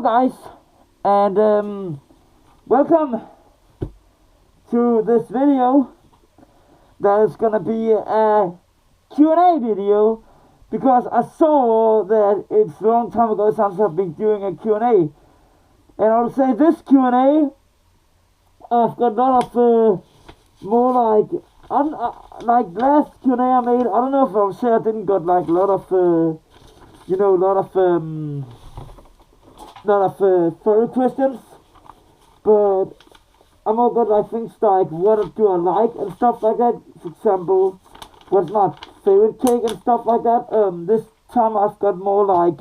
guys, and welcome to this video. That is gonna be a Q&A video because I saw that it's a long time ago since I've been doing a Q&A, and I'll say this Q&A, I've got a lot of more like last Q&A I made. I don't know if I'll say I didn't got like a lot of furry questions, but I'm more got like things like what do I like and stuff like that. For example, what's my favorite cake and stuff like that. This time I've got more like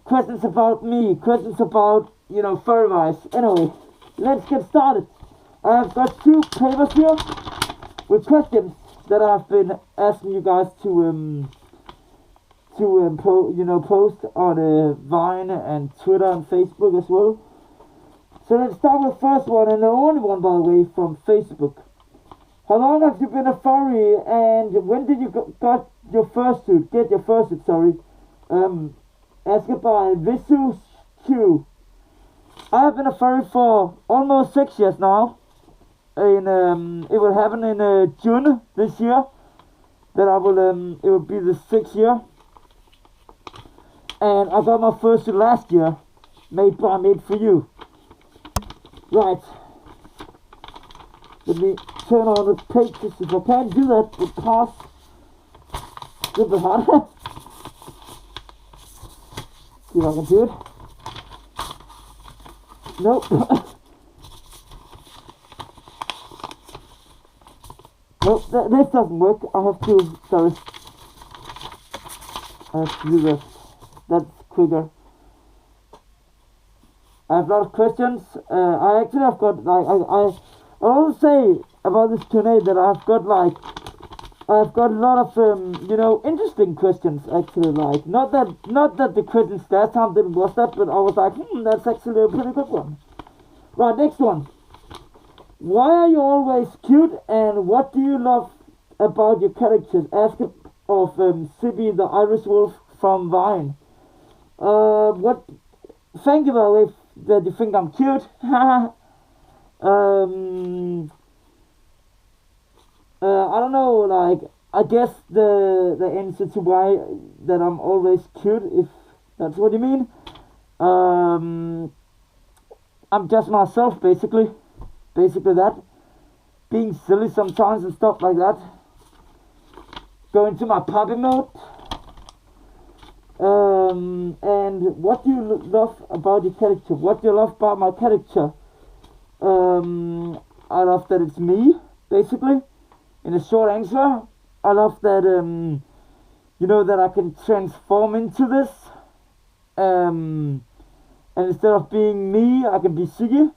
questions about me, questions about furry wise. Anyway, let's get started. I've got two papers here with questions that I've been asking you guys to post on Vine and Twitter and Facebook as well. So let's start with the first one, and the only one, by the way, from Facebook. How long have you been a furry, and when did you get your fursuit? Sorry. Asked by Visu Q. I have been a furry for almost 6 years now. It will happen in June this year. That I will it will be the 6th year. And I got my fursuit last year, made for you. Right. Let me turn on the pages. If I can't do that, it pass a little bit harder. See if I can do it. Nope. Nope, this doesn't work. I have to do this. That's quicker. I have a lot of questions. I actually have got I will say about this Q&A that I've got a lot of interesting questions actually. Like not that the questions last time didn't was that, but I was like, that's actually a pretty good one. Right, next one. Why are you always cute, and what do you love about your characters? Asked of Sibby the Irish Wolf from Vine. Thank you, by the way, that you think I'm cute. I don't know, like, I guess the answer to why that I'm always cute, if that's what you mean. I'm just myself, basically that. Being silly sometimes and stuff like that. Going to my puppy mode. And what do you love about your character? What do you love about my character? I love that it's me, basically. In a short answer, I love that that I can transform into this. And instead of being me, I can be Siggy.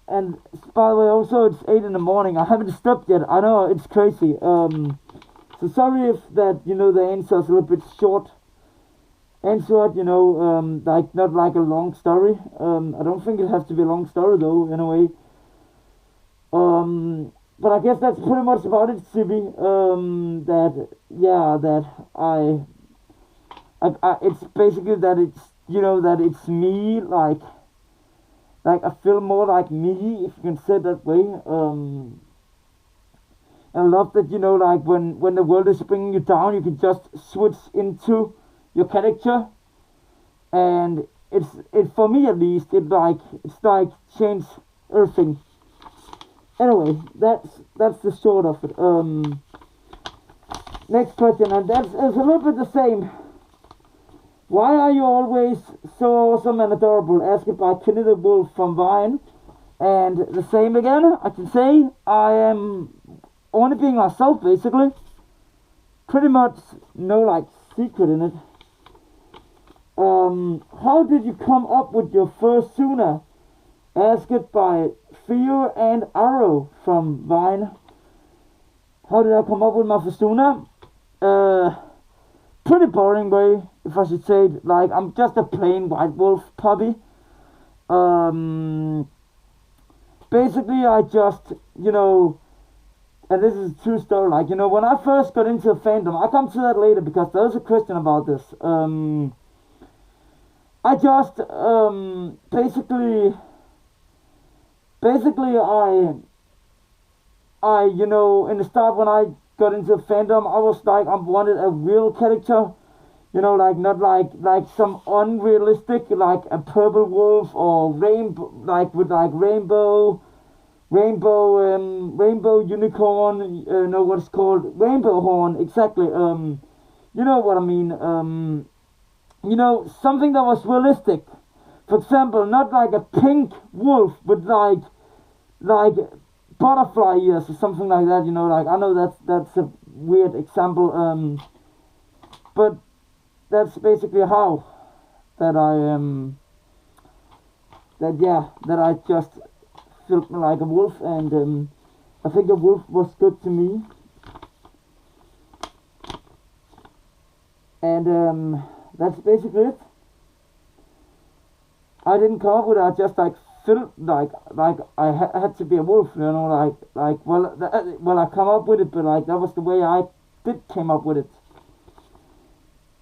And by the way, also it's 8 in the morning. I haven't slept yet. I know it's crazy. So sorry if that the answer is a little bit short. Answered, like not like a long story. I don't think it has to be a long story though, in a way. But I guess that's pretty much about it, Sibby. That I it's basically that it's that it's me, like I feel more like me, if you can say it that way. I love that, like when the world is bringing you down, you can just switch into your character, and it for me at least, it's like change everything. Anyway, that's the short of it. Next question, and that's a little bit the same. Why are you always so awesome and adorable? Asked by Kenny the Wolf from Vine. And the same again, I can say I am only being myself, basically. Pretty much no like secret in it. How did you come up with your first Suna? Asked by Fear and Arrow from Vine. How did I come up with my Fursuit? Pretty boring way, if I should say it. Like, I'm just a plain white wolf puppy. Basically I just, and this is a true story. Like, you know, when I first got into the fandom, I come to that later because there's a question about this. I just basically I you know, in the start when I got into the fandom, I was like, I wanted a real character, you know, like not like some unrealistic, like a purple wolf or rainbow, like with like rainbow unicorn, know what it's called, rainbow horn, exactly. You know what I mean. You know, something that was realistic. For example, not like a pink wolf, but like butterfly ears or something like that. You know, like I know that's a weird example. But that's basically how that I just felt like a wolf, and I think a wolf was good to me, and that's basically it. I didn't come up with it. I just like felt like I had to be a wolf, you know, well I come up with it, but like that was the way I did came up with it.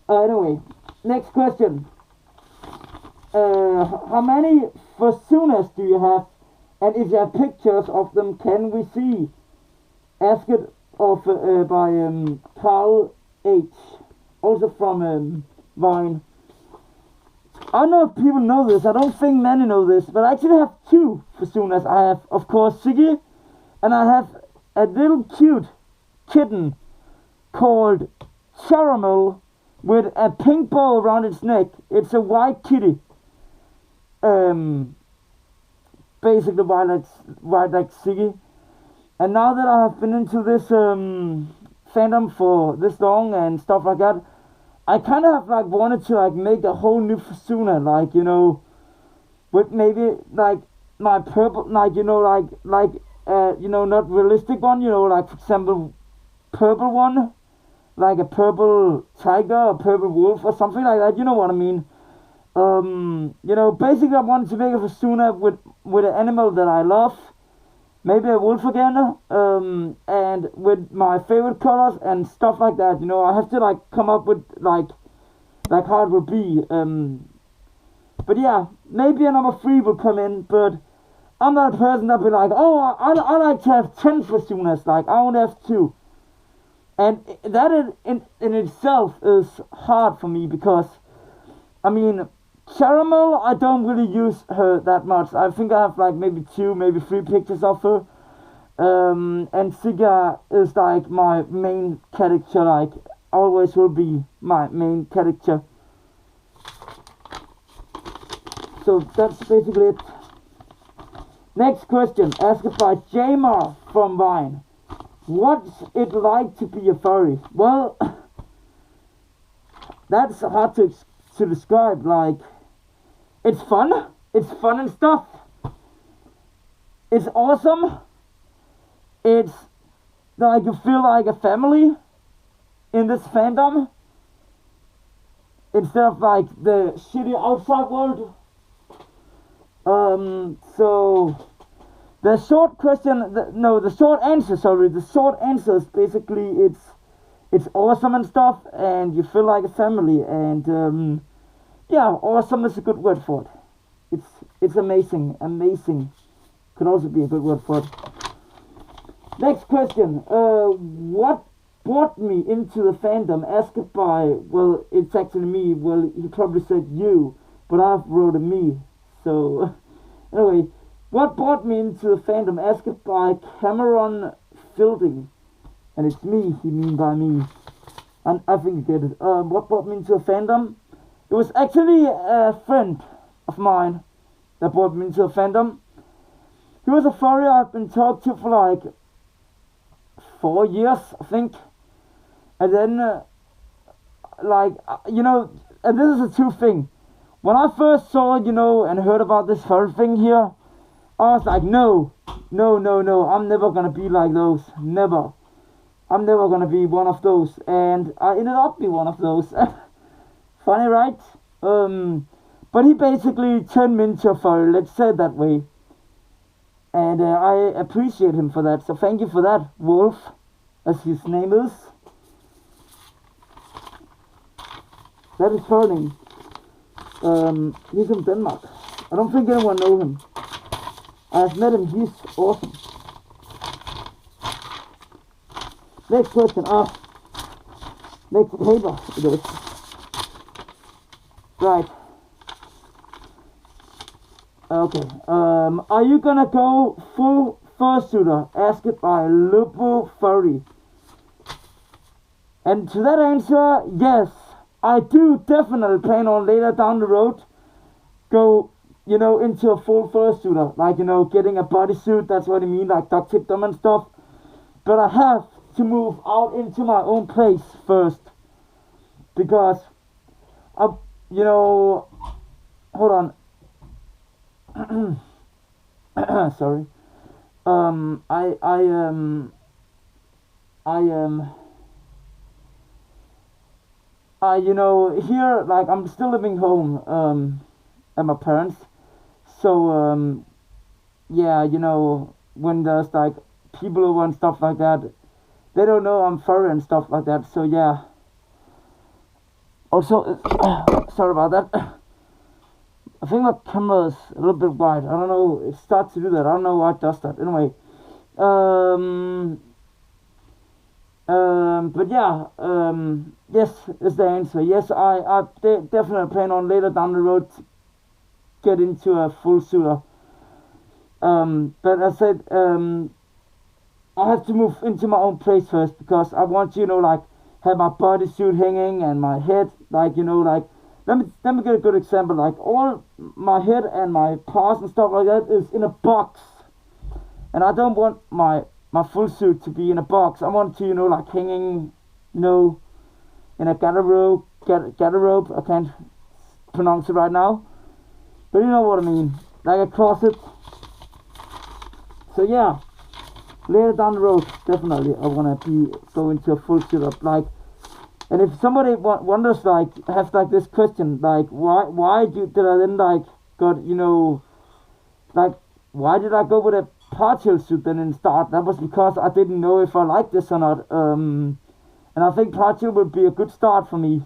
Anyway, next question. How many Fursuiters do you have? And if you have pictures of them, can we see? Asked of by Carl H. Also from Vine. I don't know if people know this. I don't think many know this, but I actually have two Fursuiters. I have, of course, Siggy, and I have a little cute kitten called Caramel with a pink bow around its neck. It's a white kitty. Basically white like Siggy. And now that I have been into this fandom for this long and stuff like that, I kind of have like wanted to like make a whole new Fursuit, like, you know, with maybe like my purple, like, you know, you know, not realistic one, you know, like for example purple one, like a purple tiger or purple wolf or something like that, you know what I mean. You know, basically I wanted to make a Fursuit with an animal that I love, maybe a wolf again, and with my favorite colors and stuff like that. You know, I have to like come up with like how it would be. But yeah, maybe a number 3 will come in, but I'm not a person that be like, oh, I like to have 10 Fursuiters, like I only have 2. And that in itself is hard for me because, I mean, Caramel, I don't really use her that much. I think I have like maybe 2, maybe 3 pictures of her. And Sigga is like my main character, like always will be my main character. So that's basically it. Next question, asked by Jamar from Vine. What's it like to be a furry? Well, that's hard to describe. Like, it's fun and stuff. It's awesome. It's like you feel like a family in this fandom instead of like the shitty outside world. So the short answer is basically it's awesome and stuff, and you feel like a family, and yeah, awesome is a good word for it. It's amazing. Could also be a good word for it. Next question. What brought me into the fandom? Asked by, well, it's actually me. Well, he probably said you, but I've wrote a me. So, anyway, what brought me into the fandom? Asked by Cameron Fielding. And it's me, he mean by me. And I think you get it. What brought me into the fandom? It was actually a friend of mine that brought me into the fandom. He was a furry I've been talked to for like 4 years, I think. And then, you know, and this is a true thing. When I first saw, you know, and heard about this furry thing here, I was like, no, I'm never gonna be like those, never. I'm never gonna be one of those, and I ended up being one of those. Funny, right? But he basically turned me into a furry, let's say it that way. and I appreciate him for that. So thank you for that, Wolf, as his name is. That is funny. He's from Denmark. I don't think anyone knows him. I've met him. He's awesome. Next question. Next paper it is. Right. Okay. Are you gonna go full fursuiter? Ask it by Lupo Furry. And to that answer, yes. I do definitely plan on later down the road go, into a full fursuiter. Like, getting a bodysuit, that's what I mean, like duct tape them and stuff. But I have to move out into my own place first. Because, hold on. Sorry. Here, like, I'm still living home, at my parents. So, yeah, when there's, like, people over and stuff like that, they don't know I'm furry and stuff like that, so, yeah. Also, sorry about that. I think my camera is a little bit wide. I don't know, it starts to do that. I don't know why it does that. Anyway, but yeah, yes is the answer. Yes, I definitely plan on later down the road to get into a full suiter. But I said, I have to move into my own place first because I want to, like, have my bodysuit hanging and my head, like, like, let me get a good example. Like, all my head and my paws and stuff like that is in a box, and I don't want my full suit to be in a box. I want to, like, hanging, in a garderobe. I can't pronounce it right now, but you know what I mean, like a closet. So yeah, later down the road, definitely I wanna go into a full suit up, like. And if somebody wonders, like, have like this question, like, why did I then, like, got, like, why did I go with a partial suit then in start? That was because I didn't know if I liked this or not. And I think partial would be a good start for me.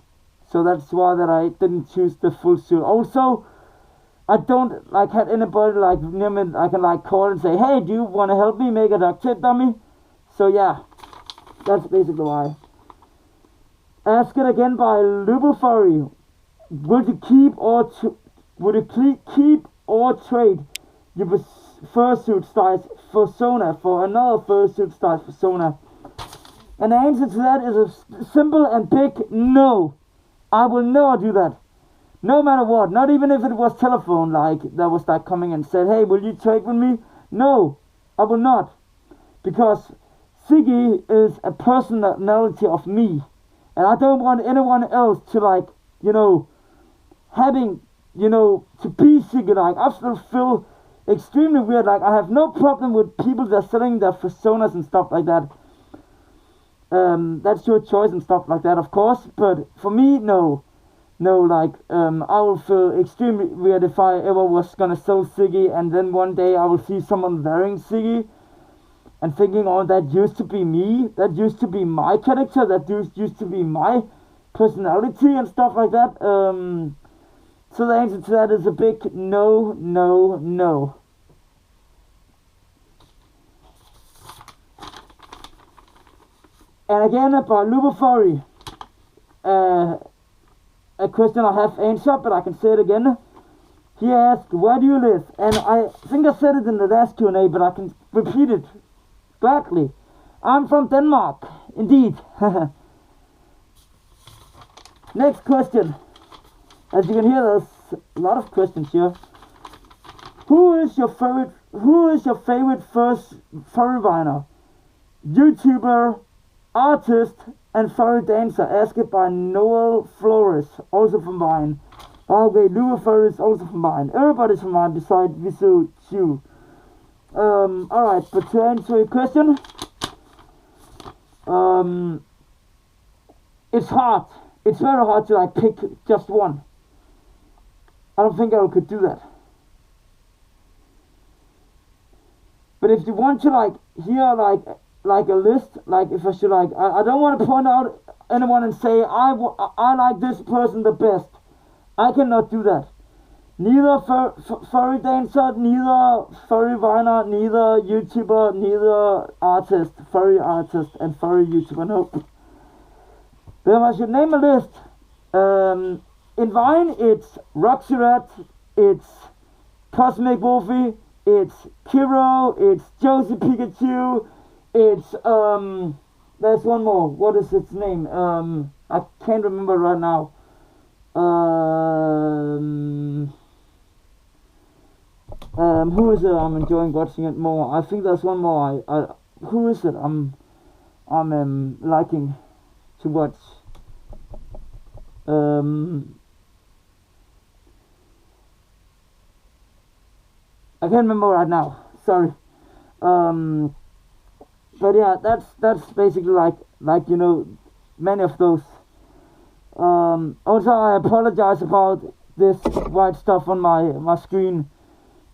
So that's why that I didn't choose the full suit. Also, I don't, like, have anybody, like, near me I can, like, call and say, hey, do you want to help me make a duct tape dummy? So yeah, that's basically why. Ask it again by Lubofurry. Would you keep or trade your fursuit size persona for another fursuit size persona? And the answer to that is a simple and big no. I will never do that. No matter what. Not even if it was telephone, like, that was, like, coming and said, hey, will you trade with me? No, I will not. Because Siggy is a personality of me. And I don't want anyone else to, like, having, to be Siggy. Like, I still feel extremely weird. Like, I have no problem with people that are selling their personas and stuff like that. That's your choice and stuff like that, of course. But for me, no. No, like, I will feel extremely weird if I ever was gonna sell Siggy and then one day I will see someone wearing Siggy and thinking, oh, that used to be me, that used to be my character, that used to be my personality and stuff like that. So the answer to that is a big no, no, no. And again, about Lubofurry, a question I have answered, but I can say it again. He asked, where do you live? And I think I said it in the last Q&A, but I can repeat it gladly. I'm from Denmark, indeed. Next question. As you can hear, there's a lot of questions here. Who is your favorite first furry viner? YouTuber, artist, and furry dancer? Asked by Noel Flores, also from Vine. Okay, Lubofurry is also from Vine. Everybody's from Vine besides Visu Chu. Alright, but to answer your question, it's hard. It's very hard to, like, pick just one. I don't think I could do that. But if you want to like hear like a list, like if I should like, I don't want to point out anyone and say I like this person the best. I cannot do that. Neither furry dancer, neither furry viner, neither YouTuber, neither artist, furry artist and furry YouTuber, no. But if I should name a list, in Vine it's Roxy Rat, it's Cosmic Wolfie, it's Kiro, it's Josie Pikachu, it's there's one more. What is its name? I can't remember right now. Who is it? I'm enjoying watching it more. I think there's one more. Who is it? I'm liking to watch. I can't remember right now. Sorry. But yeah, that's basically like you know, many of those. Also, I apologize about this white stuff on my screen.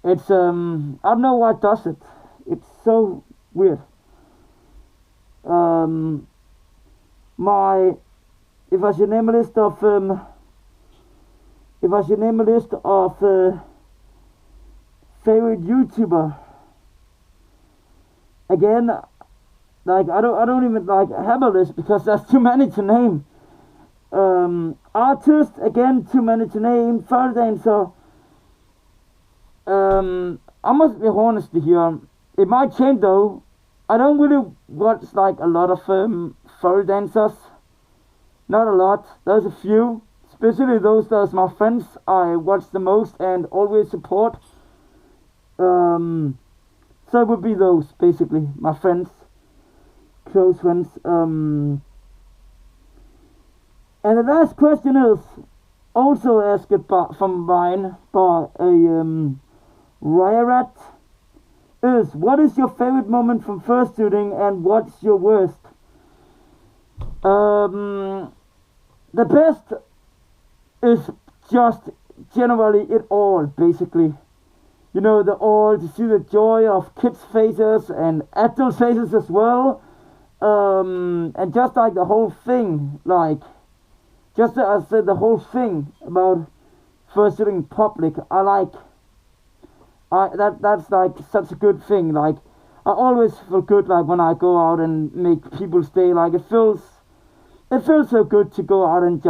It's I don't know why it does it. It's so weird. If I should name a list of favorite YouTuber, again, like I don't even like have a list because there's too many to name. Artist, again, too many to name. Furry dancer. I must be honest here. It might change though. I don't really watch like a lot of furry dancers. Not a lot. There's a few, especially those that's my friends. I watch the most and always support. So it would be those basically, my friends, close friends. And the last question is also asked from Vine by a Ryarat, is what is your favorite moment from fursuiting and what's your worst? The best is just generally it all, basically. You know, to see the joy of kids' faces and adult faces as well. And just like the whole thing, like, just as I said, the whole thing about fursuiting public, that's like such a good thing. Like, I always feel good like when I go out and make people stay. Like, it feels so good to go out and